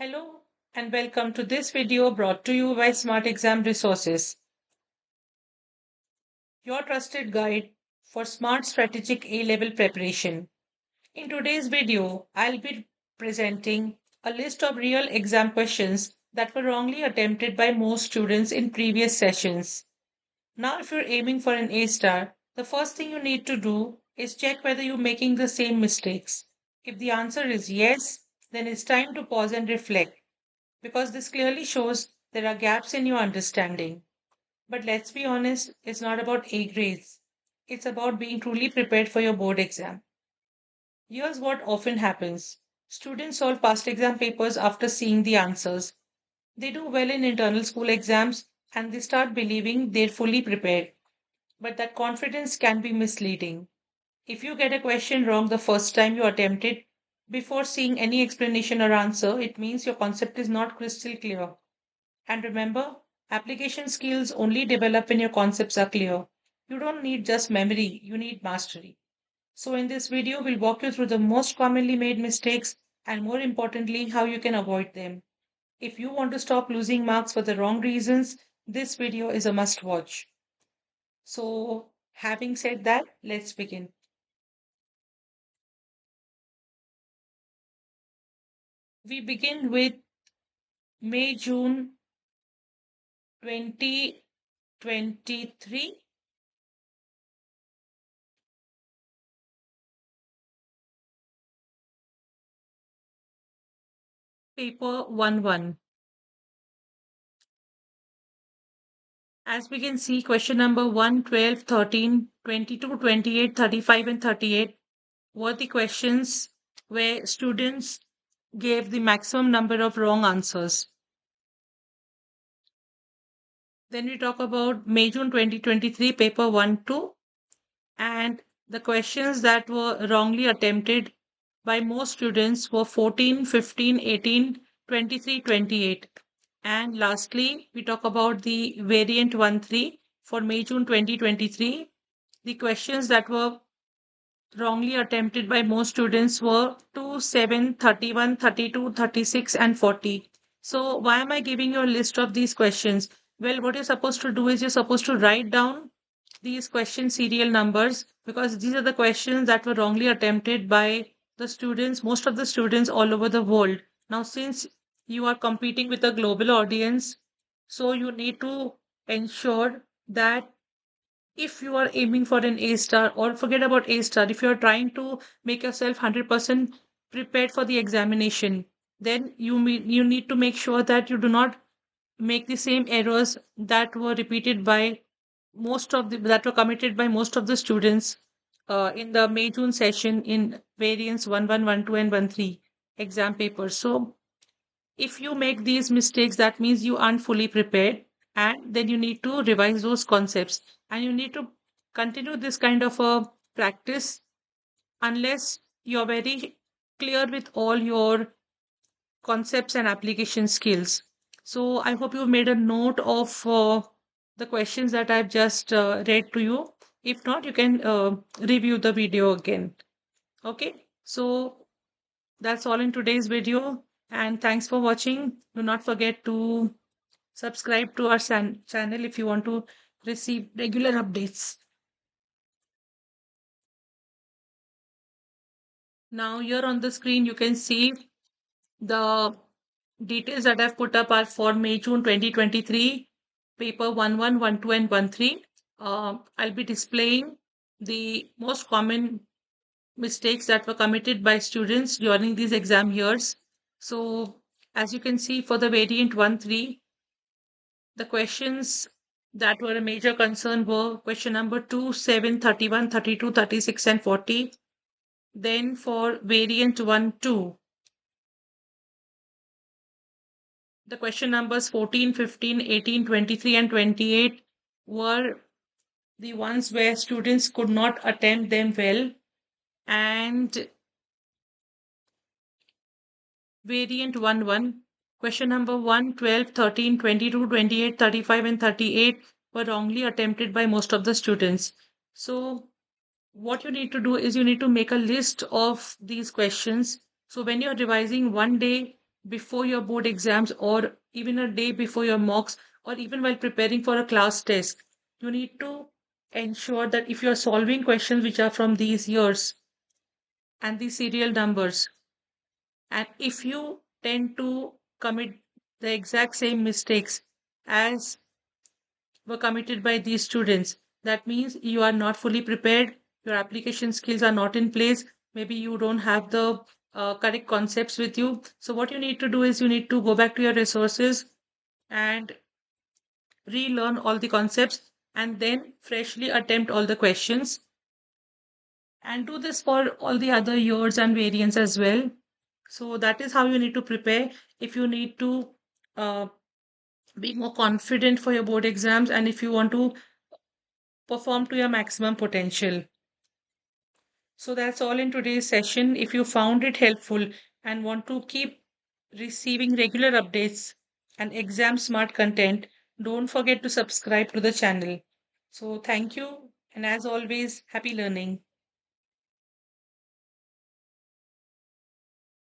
Hello and welcome to this video brought to you by Smart Exam Resources, your trusted guide for smart strategic A-level preparation. In today's video, I'll be presenting a list of real exam questions that were wrongly attempted by most students in previous sessions. Now, if you're aiming for an A star, the first thing you need to do is check whether you're making the same mistakes. If the answer is yes, then it's time to pause and reflect because this clearly shows there are gaps in your understanding. But let's be honest, it's not about A grades. It's about being truly prepared for your board exam. Here's what often happens. Students solve past exam papers after seeing the answers. They do well in internal school exams and they start believing they're fully prepared. But that confidence can be misleading. If you get a question wrong the first time you attempt it, before seeing any explanation or answer, it means your concept is not crystal clear. And remember, application skills only develop when your concepts are clear. You don't need just memory, you need mastery. So, in this video, we'll walk you through the most commonly made mistakes and, more importantly, how you can avoid them. If you want to stop losing marks for the wrong reasons, this video is a must watch. So, having said that, let's begin. We begin with May June 2023. Paper 1-1. As we can see, question number 1, 12, 13, 22, 28, 35, and 38 were the questions where students gave the maximum number of wrong answers. Then we talk about May June 2023, paper 1, 2, and the questions that were wrongly attempted by most students were 14, 15, 18, 23, 28. And lastly, we talk about the variant 1-3 for May June 2023. The questions that were wrongly attempted by most students were 2, 7, 31, 32, 36, and 40. So why am I giving you a list of these questions? Well, what you're supposed to do is you're supposed to write down these question serial numbers because these are the questions that were wrongly attempted by the students, most of the students all over the world. Now, since you are competing with a global audience, so you need to ensure that if you are aiming for an A star or forget about A star, if you're trying to make yourself 100% prepared for the examination, then you need to make sure that you do not make the same errors that were repeated by that were committed by most of the students in the May June session in variants 1-1, 1-2, and 1-3 exam papers. So if you make these mistakes, that means you aren't fully prepared, and then you need to revise those concepts and you need to continue this kind of a practice unless you're very clear with all your concepts and application skills. So I hope you've made a note of the questions that I've just read to you. If not, you can review the video again. Okay, so that's all in today's video. And thanks for watching. Do not forget to subscribe to our channel if you want to receive regular updates. Now, here on the screen, you can see the details that I've put up are for May June 2023, paper 1-1, 1-2, and 1-3. I'll be displaying the most common mistakes that were committed by students during these exam years. So, as you can see, for the variant 1-3, the questions that were a major concern were question number 2, 7, 31, 32, 36, and 40. Then for variant 1-2, the question numbers 14, 15, 18, 23, and 28 were the ones where students could not attempt them well. And variant 1-1, question number 1, 12, 13, 22, 28, 35, and 38 were wrongly attempted by most of the students. So what you need to do is you need to make a list of these questions. So when you're revising one day, before your board exams, or even a day before your mocks, or even while preparing for a class test. You need to ensure that if you're solving questions which are from these years and these serial numbers, and if you tend to commit the exact same mistakes as were committed by these students, that means you are not fully prepared, your application skills are not in place, maybe you don't have the correct concepts with you. So, what you need to do is you need to go back to your resources and relearn all the concepts and then freshly attempt all the questions, and do this for all the other years and variants as well. So, that is how you need to prepare if you need to uh, be more confident for your board exams and if you want to perform to your maximum potential. So that's all in today's session. If you found it helpful and want to keep receiving regular updates and exam smart content, don't forget to subscribe to the channel. So thank you, and as always, happy learning.